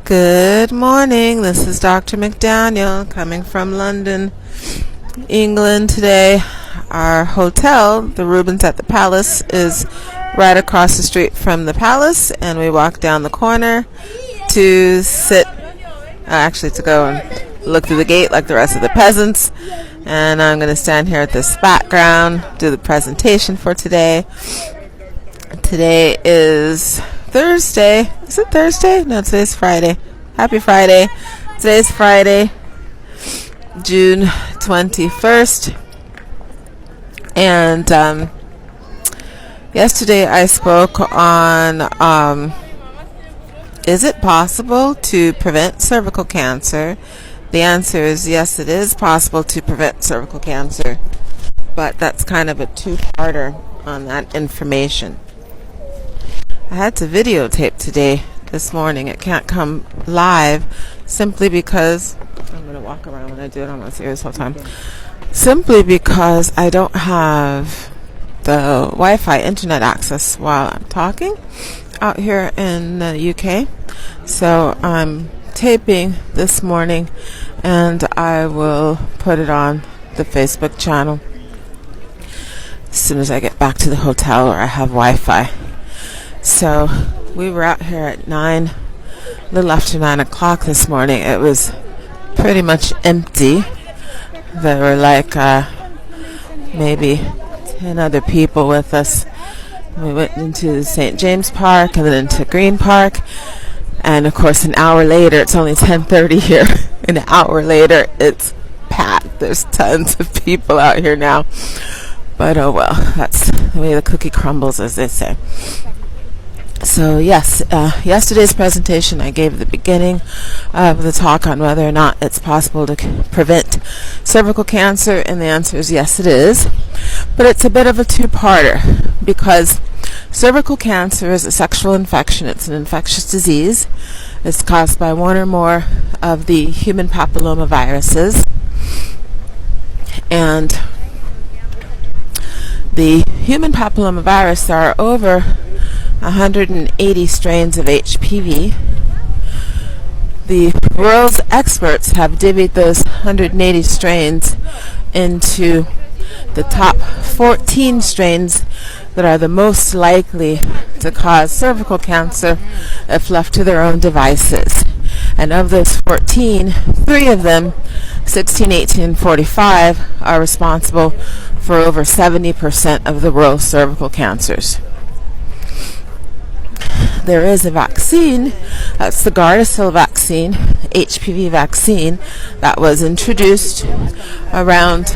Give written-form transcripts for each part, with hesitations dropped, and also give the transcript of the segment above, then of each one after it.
Good morning. This is Dr. McDaniel coming from London, England today. Our hotel, the Rubens at the Palace, is right across the street from the Palace, and we walk down the corner to to go and look through the gate like the rest of the peasants. And I'm going to stand here at this background, do the presentation for today. Today is Thursday. Is it Thursday? No, today's Friday. Happy Friday. Today's Friday, June 21st. And yesterday I spoke on is it possible to prevent cervical cancer? The answer is yes, it is possible to prevent cervical cancer. But that's kind of a two-parter on that information. I had to videotape this morning. It can't come live simply because I'm going to walk around when I do it. I'm going to see this whole time. Simply because I don't have the Wi-Fi internet access while I'm talking out here in the UK. So I'm taping this morning and I will put it on the Facebook channel as soon as I get back to the hotel where I have Wi-Fi. So we were out here at a little after 9 o'clock this morning. It was pretty much empty. There were like maybe 10 other people with us. We went into St. James Park and then into Green Park. And of course an hour later, it's only 10:30 here. An hour later, it's packed. There's tons of people out here now. But oh well, that's the way the cookie crumbles, as they say. So yes, yesterday's presentation I gave at the beginning of the talk on whether or not it's possible to prevent cervical cancer, and the answer is yes, it is. But it's a bit of a two-parter because cervical cancer is a sexual infection. It's an infectious disease. It's caused by one or more of the human papillomaviruses, and the human papillomavirus, there are over 180 strains of HPV. The world's experts have divvied those 180 strains into the top 14 strains that are the most likely to cause cervical cancer if left to their own devices. And of those 14, 3 of them, 16, 18, and 45, are responsible for over 70% of the world's cervical cancers. There is a vaccine, that's the Gardasil vaccine, HPV vaccine, that was introduced around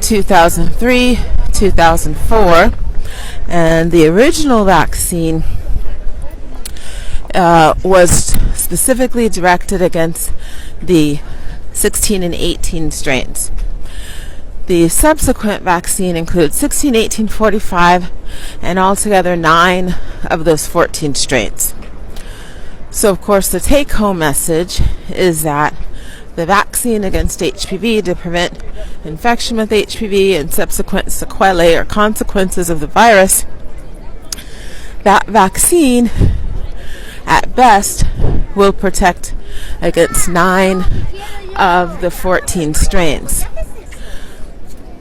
2003, 2004, and the original vaccine was specifically directed against the 16 and 18 strains. The subsequent vaccine includes 16, 18, 45, and altogether 9 of those 14 strains. So, of course, the take-home message is that the vaccine against HPV to prevent infection with HPV and subsequent sequelae or consequences of the virus, that vaccine, at best, will protect against 9 of the 14 strains.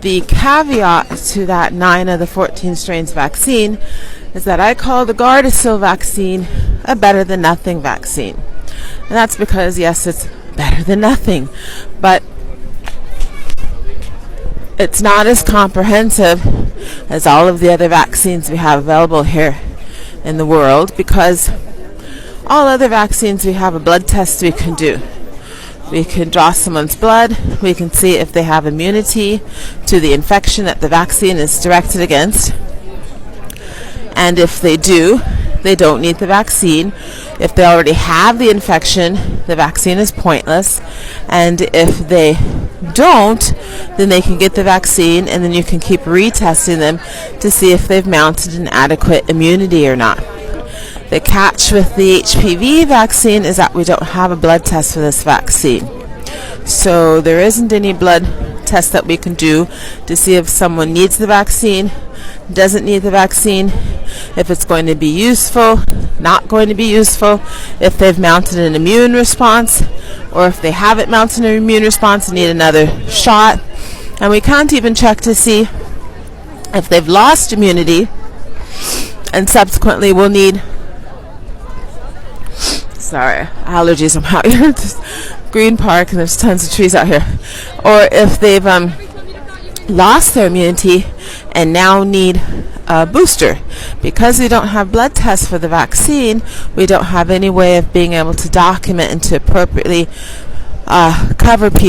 The caveat to that 9 of the 14 strains vaccine is that I call the Gardasil vaccine a better-than-nothing vaccine. And that's because, yes, it's better than nothing, but it's not as comprehensive as all of the other vaccines we have available here in the world, because all other vaccines we have a blood test we can do. We can draw someone's blood, we can see if they have immunity to the infection that the vaccine is directed against. And if they do, they don't need the vaccine. If they already have the infection, the vaccine is pointless. And if they don't, then they can get the vaccine, and then you can keep retesting them to see if they've mounted an adequate immunity or not. The catch with the HPV vaccine is that we don't have a blood test for this vaccine. So there isn't any blood test that we can do to see if someone needs the vaccine, doesn't need the vaccine, if it's going to be useful, not going to be useful, if they've mounted an immune response, or if they haven't mounted an immune response and need another shot. And we can't even check to see if they've lost immunity and subsequently will need, sorry, allergies, I'm out here. Green Park and there's tons of trees out here. Or if they've lost their immunity and now need a booster. Because we don't have blood tests for the vaccine, we don't have any way of being able to document and to appropriately cover people